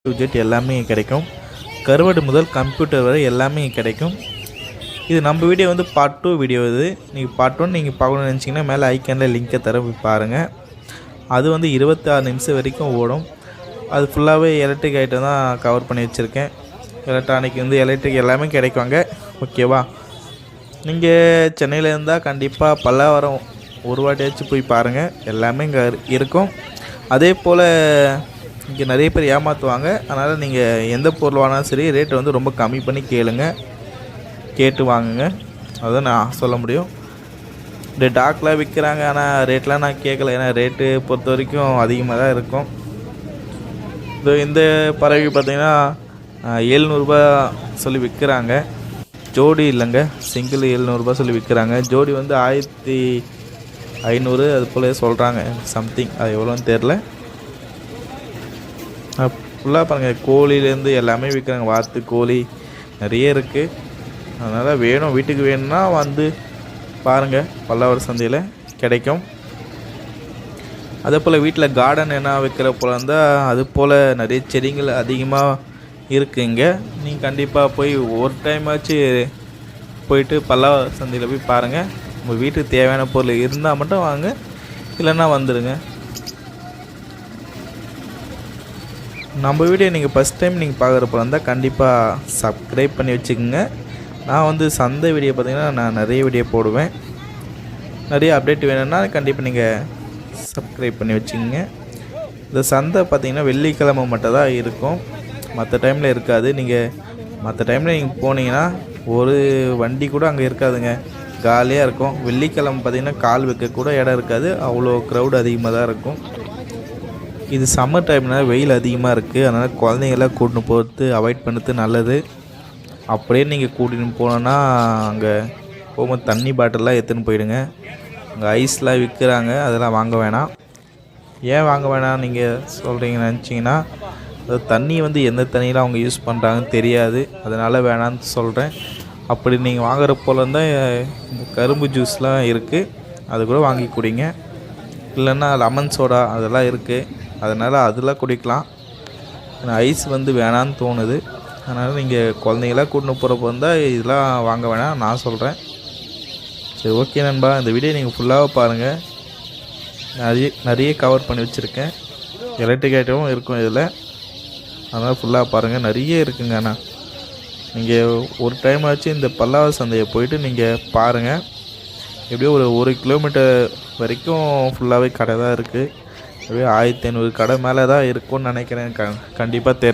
To Z எல்லாமே கிடைக்கும். கருவாடு முதல் கம்ப்யூட்டர் வரை எல்லாமே கிடைக்கும். இது நம்ம வீடியோ வந்து பார்ட் 2 வீடியோ இது. நீங்கள் பார்ட் 1 நீங்கள் பார்க்கணும்னு நினச்சிங்கன்னா மேலே ஐக்கானில் லிங்க்கை தர போய் பாருங்கள். அது வந்து 26 நிமிஷம் வரைக்கும் ஓடும். அது ஃபுல்லாகவே எலக்ட்ரிக் ஐட்டம் தான் கவர் பண்ணி வச்சுருக்கேன். எலக்ட்ரானிக் வந்து எலக்ட்ரிக் எல்லாமே கிடைக்குவாங்க. ஓகேவா? நீங்கள் சென்னையில் இருந்தால் கண்டிப்பாக பல்லாவரம் ஒரு வாட்டியாச்சும் போய் பாருங்கள். எல்லாமே இங்கே இருக்கும். அதே போல் இங்கே நிறைய பேர் ஏமாற்றுவாங்க. அதனால் நீங்கள் எந்த பொருள் வாங்கினாலும் சரி ரேட்டை வந்து ரொம்ப கம்மி பண்ணி கேட்டு வாங்குங்க. அதுதான் நான் சொல்ல முடியும். இந்த டாக்லாம் விற்கிறாங்க, ஆனால் ரேட்லாம் நான் கேட்கல. ஏன்னா ரேட்டு பொறுத்த வரைக்கும் அதிகமாக தான் இருக்கும். இந்த பறவை பார்த்திங்கன்னா 700 சொல்லி விற்கிறாங்க. ஜோடி இல்லைங்க, சிங்கிள் 700 சொல்லி விற்கிறாங்க. ஜோடி வந்து 1500 அது போல் சொல்கிறாங்க. சம்திங் அது எவ்வளோன்னு தெரில. ஃபுல்லாக பாருங்கள், கோழிலேருந்து எல்லாமே விற்கிறாங்க. வாத்து கோழி நிறைய இருக்குது. அதனால் வேணும், வீட்டுக்கு வேணும்னா வந்து பாருங்கள், பல்லாவரம் சந்தையில் கிடைக்கும். அதே போல் வீட்டில் கார்டன் என்ன வைக்கிற போல் இருந்தால் அது போல் நிறைய செடிகள் அதிகமாக இருக்குங்க. நீங்கள் கண்டிப்பாக போய் ஒரு டைமாச்சு போயிட்டு பல்லாவரம் சந்தையில் போய் பாருங்கள். உங்கள் வீட்டுக்கு தேவையான பொருள் இருந்தால் மட்டும் வாங்க, இல்லைன்னா வந்துடுங்க. நம்ம வீடியோ நீங்கள் ஃபஸ்ட் டைம் நீங்கள் பார்க்குறப்ப இருந்தால் கண்டிப்பாக சப்ஸ்கிரைப் பண்ணி வச்சுக்கோங்க. நான் வந்து சந்தை வீடியோ பார்த்திங்கன்னா நான் நிறைய வீடியோ போடுவேன். நிறைய அப்டேட் வேணும்னா கண்டிப்பாக நீங்கள் சப்ஸ்கிரைப் பண்ணி வச்சுக்கோங்க. இந்த சந்தை பார்த்திங்கன்னா வெள்ளிக்கிழமை மட்டும் தான் இருக்கும், மற்ற டைமில் இருக்காது. மற்ற டைமில் நீங்கள் போனீங்கன்னா ஒரு வண்டி கூட அங்கே இருக்காதுங்க, காலியாக இருக்கும். வெள்ளிக்கிழமை பார்த்திங்கன்னா கால் வைக்க கூட இடம் இருக்காது, அவ்வளோ க்ரௌடு அதிகமாக தான் இருக்கும். இது சம்மர் டைம்னால் வெயில் அதிகமாக இருக்குது. அதனால் குழந்தைங்களாம் கூட்டின்னு போகிறது அவாய்ட் பண்ணுறது நல்லது. அப்படியே நீங்கள் கூட்டின்னு போனோன்னா அங்கே போகும்போது தண்ணி பாட்டிலாம் எடுத்துன்னு போயிடுங்க. அங்கே ஐஸ்லாம் விற்கிறாங்க, அதெல்லாம் வாங்க வேணாம். ஏன் வாங்க வேணாம் நீங்கள் சொல்கிறீங்கன்னு நினச்சிங்கன்னா, அது தண்ணி வந்து எந்த தண்ணியில் அவங்க யூஸ் பண்ணுறாங்கன்னு தெரியாது, அதனால் வேணான்னு சொல்கிறேன். அப்படி நீங்கள் வாங்குற போல இருந்தால் இந்த கரும்பு ஜூஸ்லாம் இருக்குது, அது கூட வாங்கி குடிங்க. இல்லைன்னா லெமன் சோடா அதெல்லாம் இருக்குது, அதனால் அதெல்லாம் குடிக்கலாம். ஐஸ் வந்து வேணான்னு தோணுது. அதனால் நீங்கள் குழந்தைங்களாம் கூட்டின்னு போகிறப்போ இருந்தால் இதெல்லாம் வாங்க வேணாம் நான் சொல்கிறேன். சரி, ஓகே நண்பா, இந்த வீடியோ நீங்கள் ஃபுல்லாக பாருங்கள். நிறைய கவர் பண்ணி வச்சுருக்கேன். எலக்ட்ரிக் ஐட்டமும் இருக்கும் இதில், அதனால் ஃபுல்லாக பாருங்கள். நிறைய இருக்குங்க. ஆனால் நீங்கள் ஒரு டைம் ஆச்சு இந்த பல்லாவரம் சந்தையை போயிட்டு நீங்கள் பாருங்கள். எப்படியோ ஒரு 1 கிலோமீட்டர் வரைக்கும் ஃபுல்லாகவே கடை தான் இருக்குது. அப்படியே 1500 கடை மேலே தான் இருக்கும்னு நினைக்கிறேன். கண்டிப்பாக தெரியல.